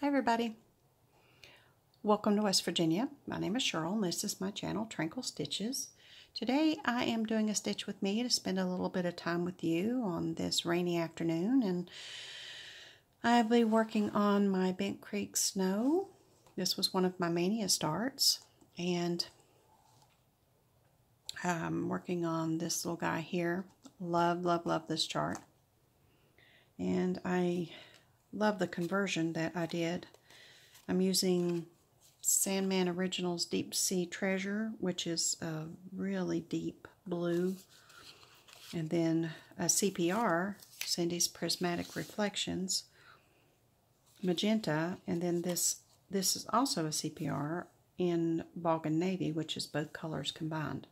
Hi everybody, welcome to West Virginia. My name is Cheryl and this is my channel Trinkle Stitches. Today I am doing a stitch with me to spend a little bit of time with you on this rainy afternoon, and I'll be working on my Bent Creek Snow. This was one of my mania starts, and I'm working on this little guy here. Love this chart, and I love the conversion that I did. I'm using Sandman Originals Deep Sea Treasure, which is a really deep blue, and then a CPR, Cindy's Prismatic Reflections, magenta, and then this is also a CPR in Boggan Navy, which is both colors combined.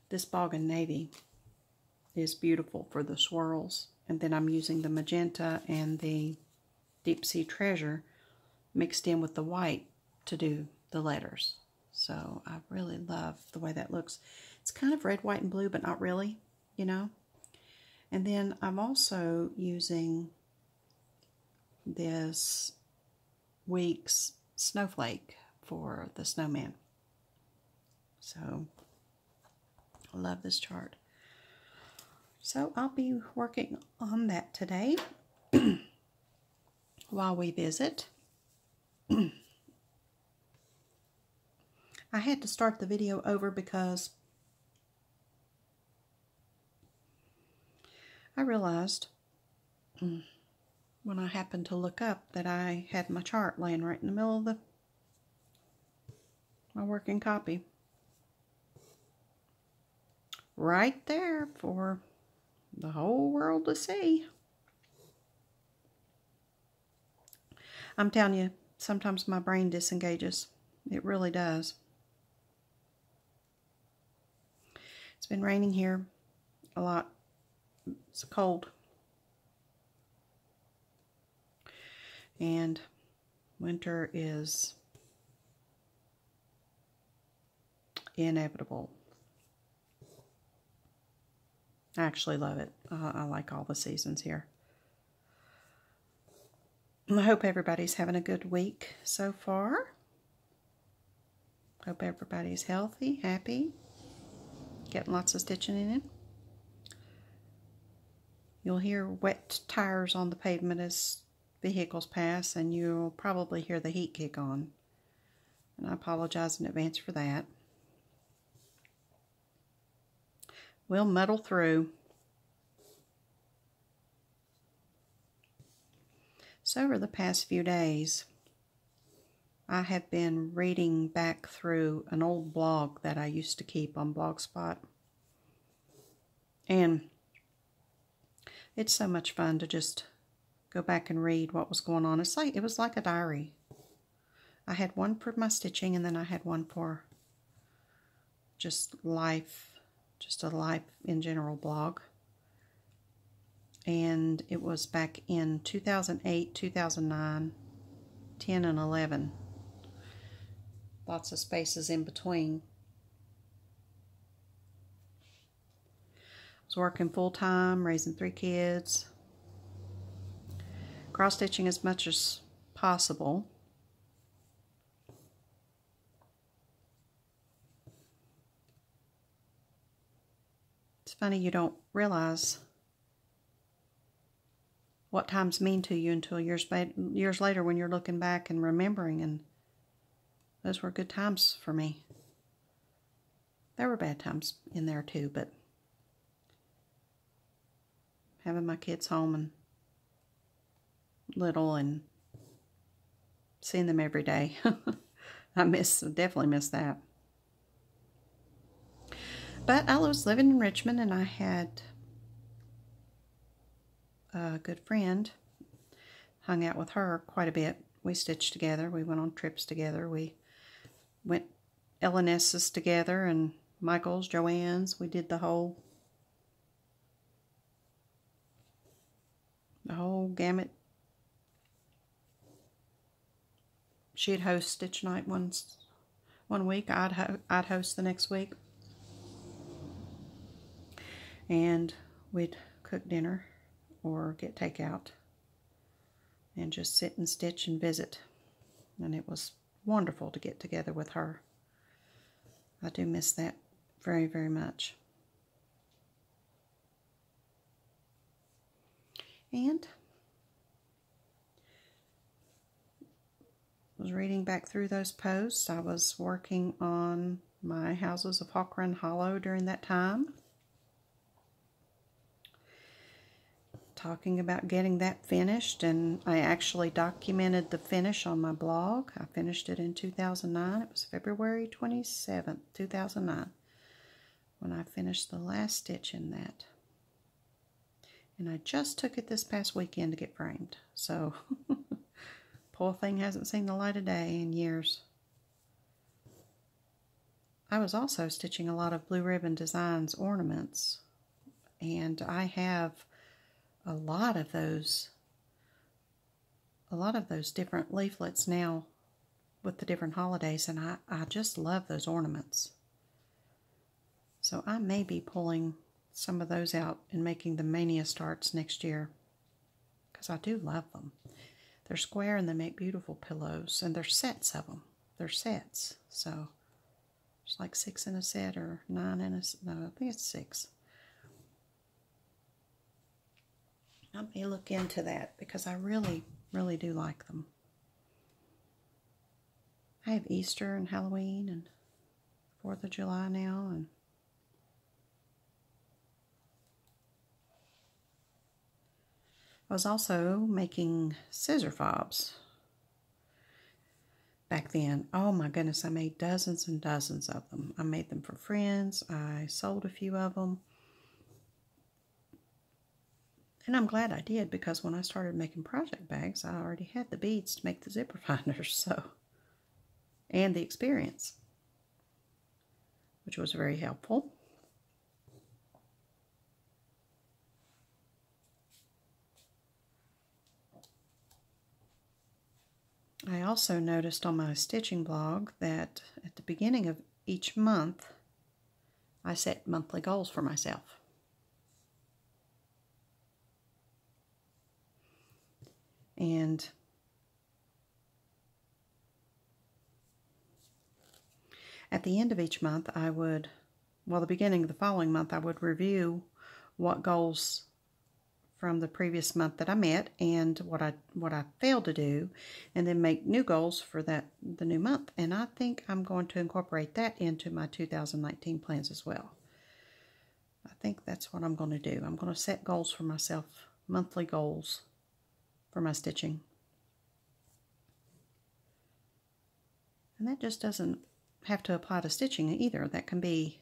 This Boggan Navy is beautiful for the swirls, and then I'm using the magenta and the Deep Sea Treasure mixed in with the white to do the letters. So I really love the way that looks. It's kind of red, white, and blue, but not really, you know. And then I'm also using this week's snowflake for the snowman. So I love this chart. So I'll be working on that today while we visit. I had to start the video over because I realized when I happened to look up that I had my chart laying right in the middle of my working copy. Right there for the whole world to see. I'm telling you, sometimes my brain disengages. It really does. It's been raining here a lot. It's cold. And winter is inevitable. I actually love it. I like all the seasons here. I hope everybody's having a good week so far. Hope everybody's healthy, happy, getting lots of stitching in it. You'll hear wet tires on the pavement as vehicles pass, and you'll probably hear the heat kick on. And I apologize in advance for that. We'll muddle through. So over the past few days, I have been reading back through an old blog that I used to keep on Blogspot. And it's so much fun to just go back and read what was going on. It was like a diary. I had one for my stitching, and then I had one for just life, just a life in general blog. And it was back in 2008, 2009, 10, and 11. Lots of spaces in between. I was working full-time, raising 3 kids, cross-stitching as much as possible. It's funny, you don't realize what times mean to you until years later when you're looking back and remembering, and those were good times for me. There were bad times in there too, but having my kids home and little and seeing them every day, I definitely miss that. But I was living in Richmond, and I had a good friend. Hung out with her quite a bit. We stitched together. We went on trips together. We went L&S's together, and Michael's, Joanne's. We did the whole gamut. She'd host stitch night one week. I'd host the next week. And we'd cook dinner or get takeout. and just sit and stitch and visit. And it was wonderful to get together with her. I do miss that very, very much. And I was reading back through those posts. I was working on my Houses of Hawk Run Hollow during that time. Talking about getting that finished, and I actually documented the finish on my blog. I finished it in 2009. It was February 27th, 2009 when I finished the last stitch in that. And I just took it this past weekend to get framed. So, poor thing hasn't seen the light of day in years. I was also stitching a lot of Blue Ribbon Designs ornaments. And I have a lot of those different leaflets now with the different holidays. And I just love those ornaments. So I may be pulling some of those out and making the Mania Starts next year, because I do love them. They're square and they make beautiful pillows, and there's sets of them. They're sets, so it's like 6 in a set or 9 in a set. No, I think it's 6. I may look into that because I really, really do like them. I have Easter and Halloween and 4th of July now, and I was also making scissor fobs back then. Oh my goodness, I made dozens and dozens of them. I made them for friends. I sold a few of them. And I'm glad I did, because when I started making project bags, I already had the beads to make the zipper finders, so, and the experience, which was very helpful. I also noticed on my stitching blog that at the beginning of each month, I set monthly goals for myself. And at the end of each month, I would, well, the beginning of the following month, I would review what goals from the previous month that I met and what I failed to do, and then make new goals for the new month. And I think I'm going to incorporate that into my 2019 plans as well. I think that's what I'm going to do. I'm going to set goals for myself, monthly goals for my stitching. And that just doesn't have to apply to stitching either. That can be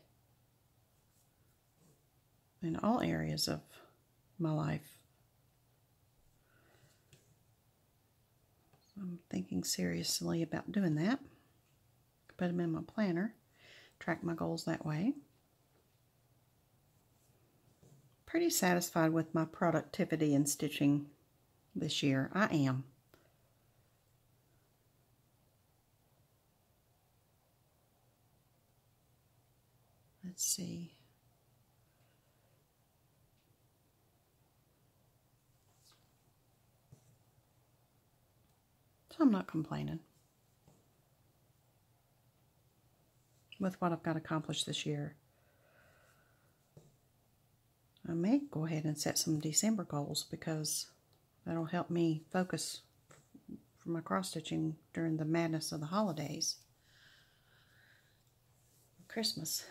in all areas of my life. I'm thinking seriously about doing that. Put them in my planner, track my goals that way. Pretty satisfied with my productivity in stitching this year. I am. Let's see. So I'm not complaining with what I've got accomplished this year. I may go ahead and set some December goals, because that'll help me focus for my cross-stitching during the madness of the holidays. Christmas.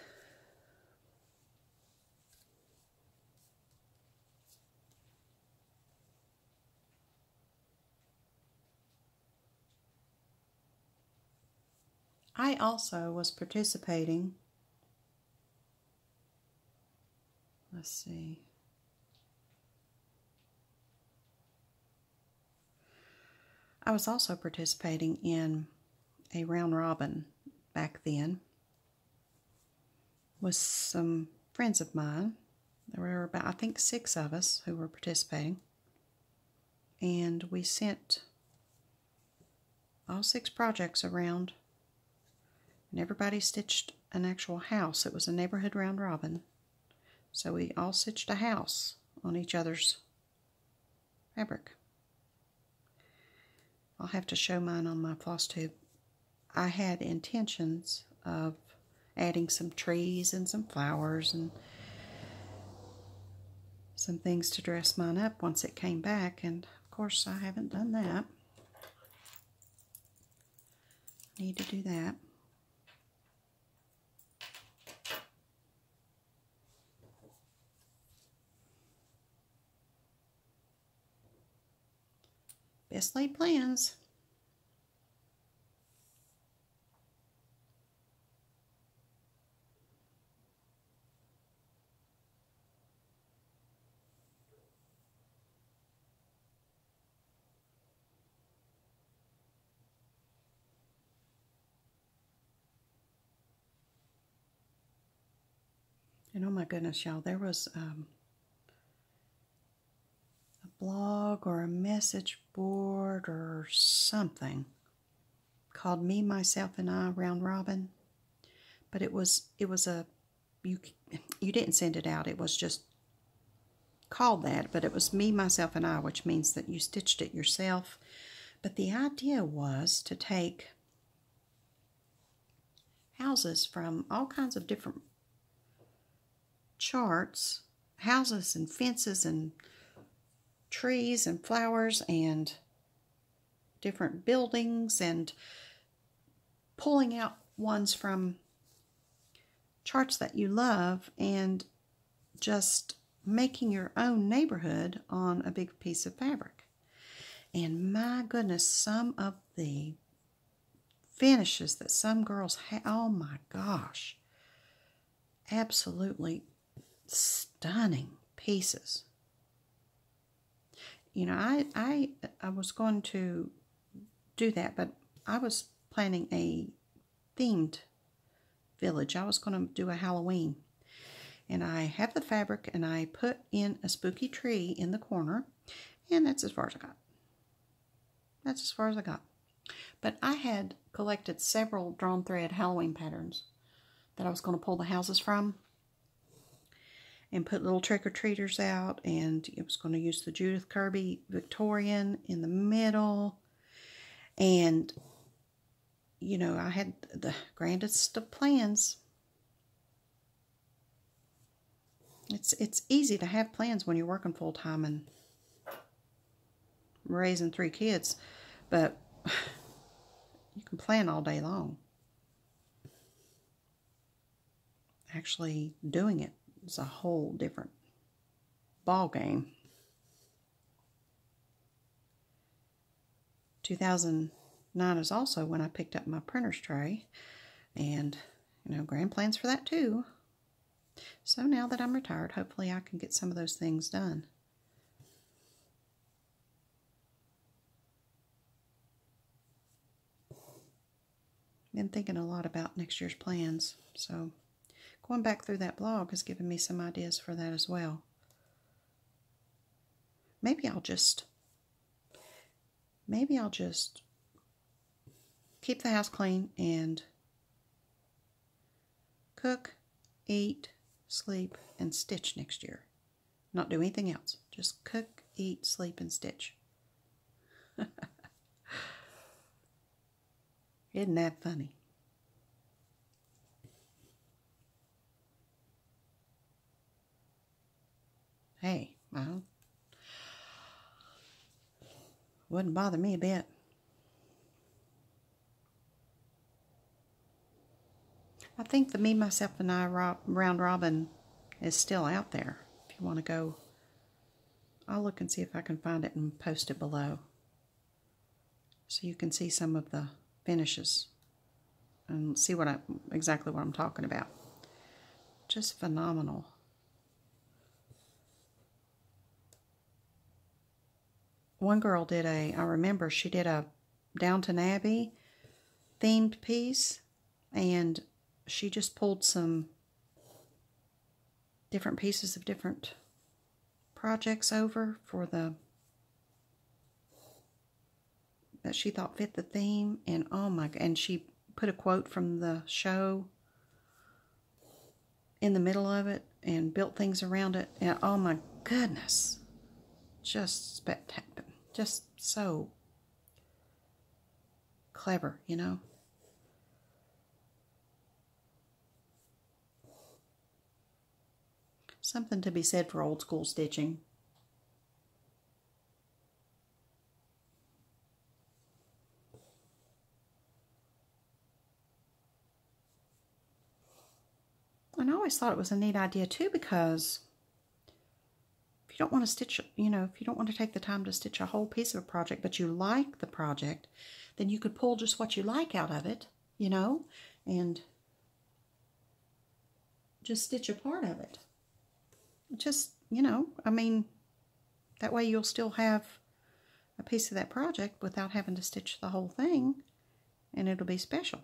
I also was participating, let's see, I was also participating in a round robin back then with some friends of mine. There were about, I think, 6 of us who were participating, and we sent all 6 projects around, and everybody stitched an actual house. It was a neighborhood round robin, so we all stitched a house on each other's fabric. I'll have to show mine on my floss tube. I had intentions of adding some trees and some flowers and some things to dress mine up once it came back, and of course I haven't done that. Need to do that. Best laid plans. And oh my goodness, y'all, there was a blog or a message board or something called Me, Myself, and I Round Robin. But it was a, you didn't send it out. It was just called that, but it was Me, Myself, and I, which means that you stitched it yourself. But the idea was to take houses from all kinds of different charts, houses and fences and trees and flowers and different buildings, and pulling out ones from charts that you love and just making your own neighborhood on a big piece of fabric. And my goodness, some of the finishes that some girls have, oh my gosh, absolutely stunning pieces. You know, I was going to do that, but I was planning a themed village. I was going to do a Halloween. And I have the fabric, and I put in a spooky tree in the corner, and that's as far as I got. That's as far as I got. But I had collected several drawn thread Halloween patterns that I was going to pull the houses from and put little trick-or-treaters out, and it was going to use the Judith Kirby Victorian in the middle. And, you know, I had the grandest of plans. It's easy to have plans when you're working full-time and raising 3 kids, but you can plan all day long. Actually doing it is a whole different ball game. 2009 is also when I picked up my printer's tray, and, you know, grand plans for that too. So now that I'm retired, hopefully I can get some of those things done. Been thinking a lot about next year's plans, so going back through that blog has given me some ideas for that as well. Maybe I'll just keep the house clean and cook, eat, sleep, and stitch next year. Not do anything else. Just cook, eat, sleep, and stitch. Isn't that funny? Hey, well, wouldn't bother me a bit. I think the Me, Myself, and I Round Robin is still out there. If you want to go, I'll look and see if I can find it and post it below, so you can see some of the finishes and see exactly what I'm talking about. Just phenomenal. One girl did I remember she did a Downton Abbey themed piece, and she just pulled some different pieces of different projects over for that she thought fit the theme, and oh my, and she put a quote from the show in the middle of it and built things around it, and oh my goodness, just spectacular, just so clever, you know. Something to be said for old school stitching. And I always thought it was a neat idea too, because if you don't want to stitch, you know, if you don't want to take the time to stitch a whole piece of a project, but you like the project, then you could pull just what you like out of it, you know, and just stitch a part of it. Just, you know, I mean, that way you'll still have a piece of that project without having to stitch the whole thing, and it'll be special.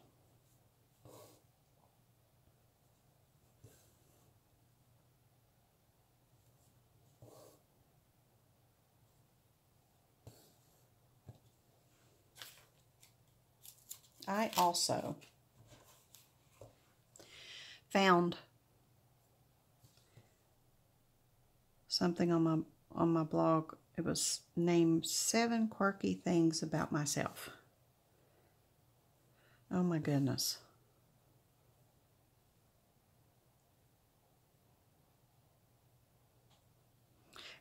I also found something on my blog. It was named 7 Quirky Things About Myself. Oh my goodness.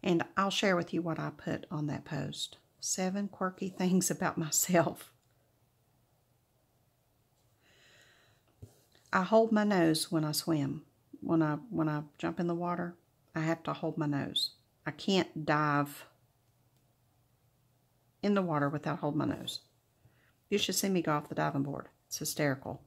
And I'll share with you what I put on that post. 7 quirky things about myself. I hold my nose when I swim. When I jump in the water, I have to hold my nose. I can't dive in the water without holding my nose. You should see me go off the diving board. It's hysterical.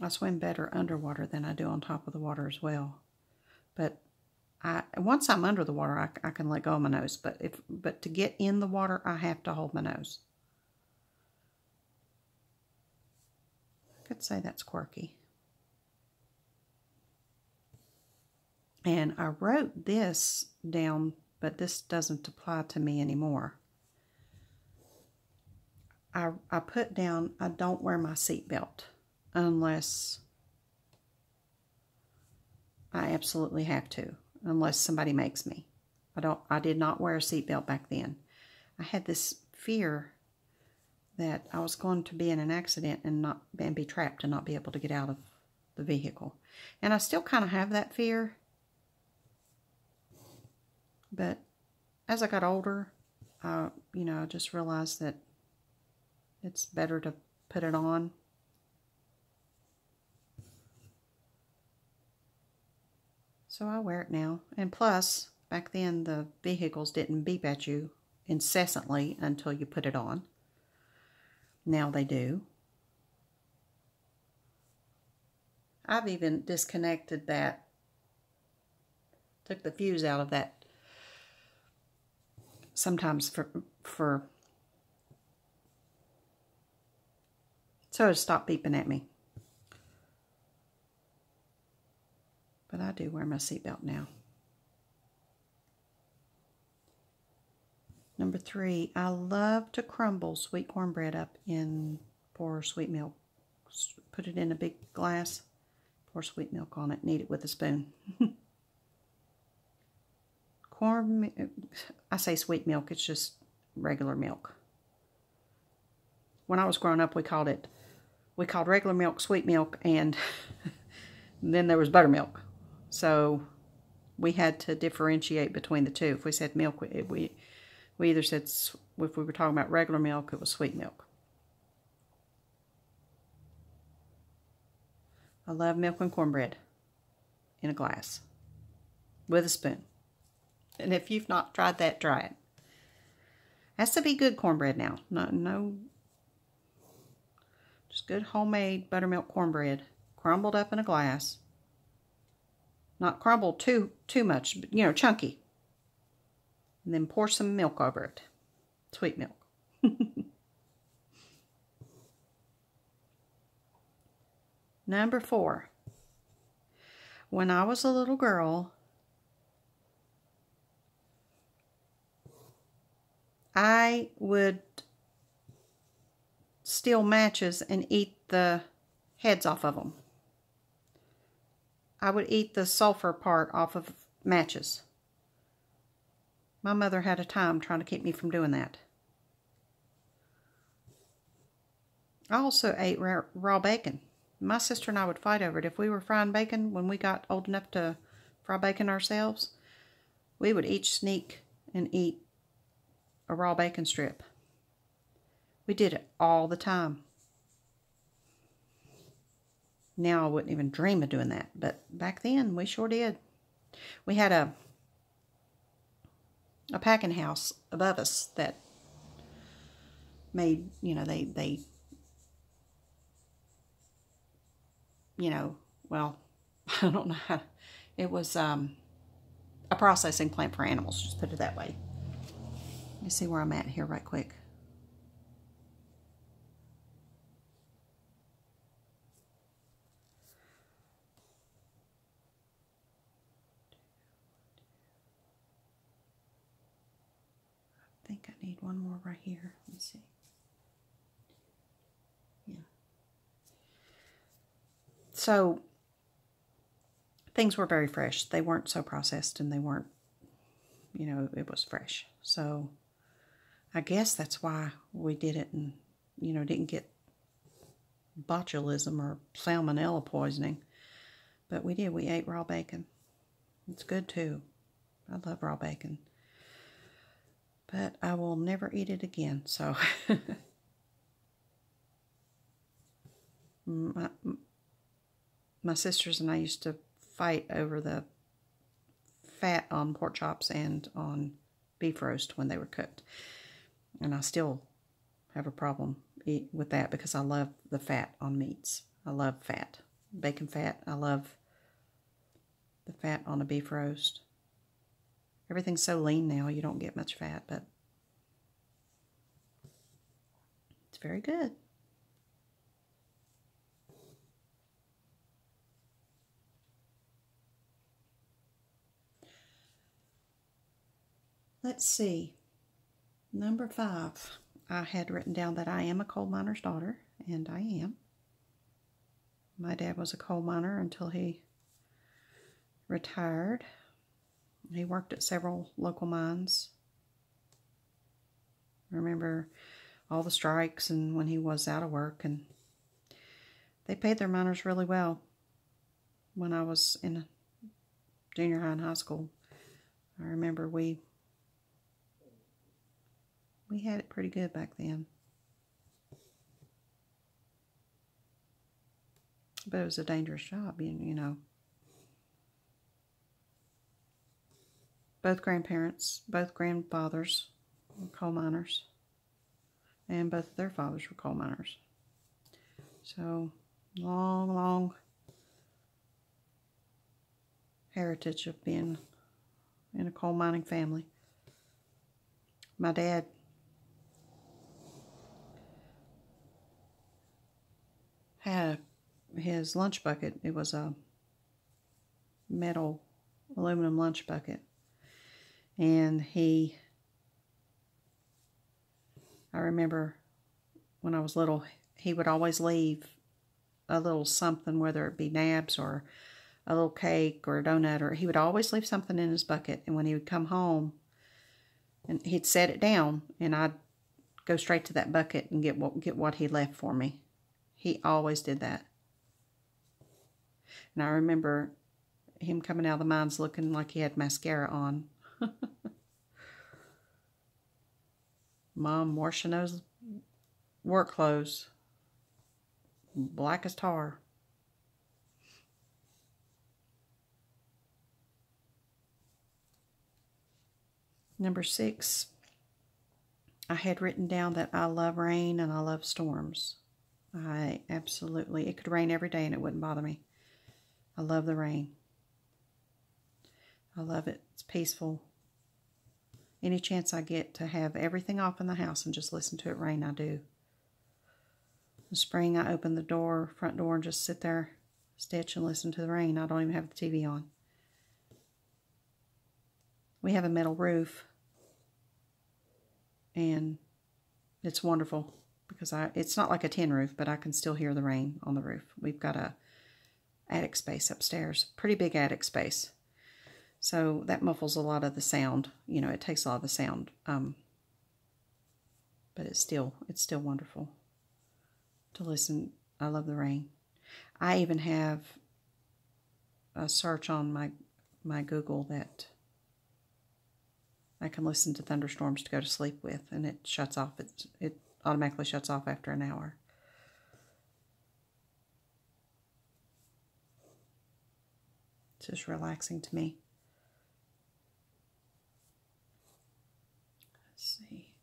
I swim better underwater than I do on top of the water as well. But once I'm under the water, I can let go of my nose. But to get in the water, I have to hold my nose. I could say that's quirky. And I wrote this down, but this doesn't apply to me anymore. I put down, I don't wear my seatbelt unless I absolutely have to, unless somebody makes me. I did not wear a seatbelt back then. I had this fear that I was going to be in an accident and be trapped and not be able to get out of the vehicle. And I still kind of have that fear. But as I got older, you know, I just realized that it's better to put it on. So I wear it now. And plus, back then the vehicles didn't beep at you incessantly until you put it on. Now they do. I've even disconnected that, took the fuse out of that sometimes so it stopped beeping at me. But I do wear my seatbelt now. Number 3, I love to crumble sweet cornbread up in, pour sweet milk. Put it in a big glass, pour sweet milk on it, and eat it with a spoon. I say sweet milk, it's just regular milk. When I was growing up, we called regular milk sweet milk, and then there was buttermilk. So we had to differentiate between the two. If we said milk, we either said, if we were talking about regular milk, it was sweet milk. I love milk and cornbread in a glass with a spoon. And if you've not tried that, try it. Has to be good cornbread now. No, just good homemade buttermilk cornbread, crumbled up in a glass. Not crumbled too much, but, you know, chunky. And then pour some milk over it. Sweet milk. Number 4. When I was a little girl, I would steal matches and eat the heads off of them. I would eat the sulfur part off of matches. My mother had a time trying to keep me from doing that. I also ate raw bacon. My sister and I would fight over it. If we were frying bacon, when we got old enough to fry bacon ourselves, we would each sneak and eat a raw bacon strip. We did it all the time. Now I wouldn't even dream of doing that, but back then we sure did. We had a packing house above us that made, they well, I don't know how, it was a processing plant for animals, just put it that way. Let me see where I'm at here right quick. I think I need one more right here. Let's see. Yeah. So things were very fresh. They weren't so processed, and they weren't, it was fresh. So I guess that's why we did it and, didn't get botulism or salmonella poisoning. But we did. We ate raw bacon. It's good too. I love raw bacon. But I will never eat it again, so. My sisters and I used to fight over the fat on pork chops and on beef roast when they were cooked. And I still have a problem with that because I love the fat on meats. I love fat. Bacon fat. I love the fat on a beef roast. Everything's so lean now, you don't get much fat, but it's very good. Let's see. Number 5. I had written down that I am a coal miner's daughter, and I am. My dad was a coal miner until he retired. He worked at several local mines. I remember all the strikes and when he was out of work, and they paid their miners really well. When I was in junior high and high school, I remember we had it pretty good back then. But it was a dangerous job, Both grandfathers were coal miners. And both of their fathers were coal miners. So, long, long heritage of being in a coal mining family. My dad had his lunch bucket. It was a metal aluminum lunch bucket. And I remember when I was little, he would always leave a little something, whether it be nabs or a little cake or a donut, or he would always leave something in his bucket. And when he would come home, and he'd set it down, and I'd go straight to that bucket and get what he left for me. He always did that. And I remember him coming out of the mines looking like he had mascara on. Mom washing those work clothes, black as tar. Number 6, I had written down that I love rain and I love storms. It could rain every day and it wouldn't bother me. I love the rain. I love it. It's peaceful. Any chance I get to have everything off in the house and just listen to it rain, I do. In the spring, I open the front door, and just sit there, stitch, and listen to the rain. I don't even have the TV on. We have a metal roof, and it's wonderful because it's not like a tin roof, but I can still hear the rain on the roof. We've got a attic space upstairs, pretty big attic space. So that muffles a lot of the sound. You know, it takes a lot of the sound. But it's still wonderful to listen. I love the rain. I even have a search on my Google that I can listen to thunderstorms to go to sleep with, and it shuts off. It automatically shuts off after an hour. It's just relaxing to me. Let's see.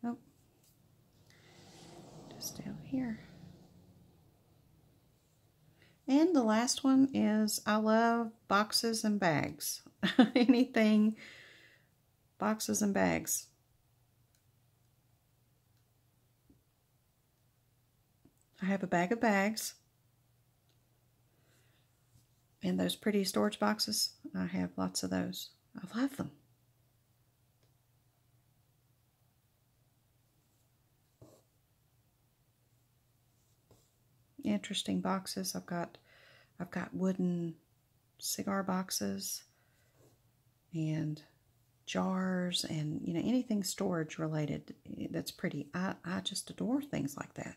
Nope. Just down here. And the last one is I love boxes and bags. Anything, boxes and bags. I have a bag of bags. And those pretty storage boxes, I have lots of those. I love them. Interesting boxes. I've got wooden cigar boxes and jars and, you know, anything storage related that's pretty. I just adore things like that.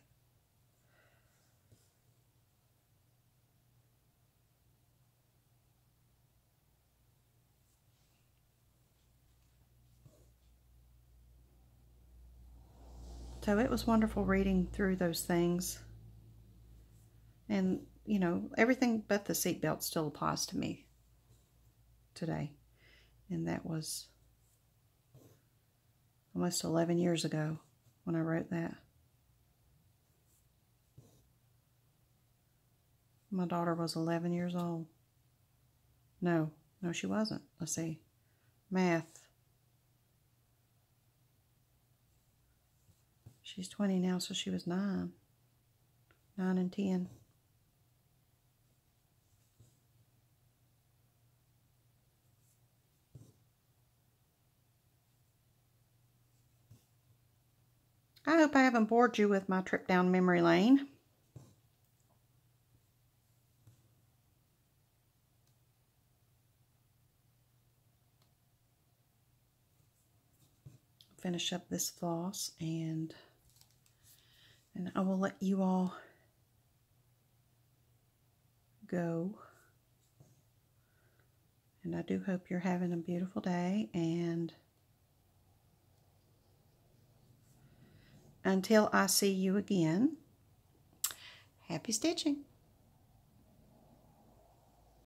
So it was wonderful reading through those things. And, you know, everything but the seatbelt still applies to me today. And that was almost 11 years ago when I wrote that. My daughter was 11 years old. No, she wasn't. Let's see. Math. She's 20 now, so she was 9. 9 and 10. I hope I haven't bored you with my trip down memory lane. Finish up this floss and I will let you all go. And I do hope you're having a beautiful day, and until I see you again, happy stitching.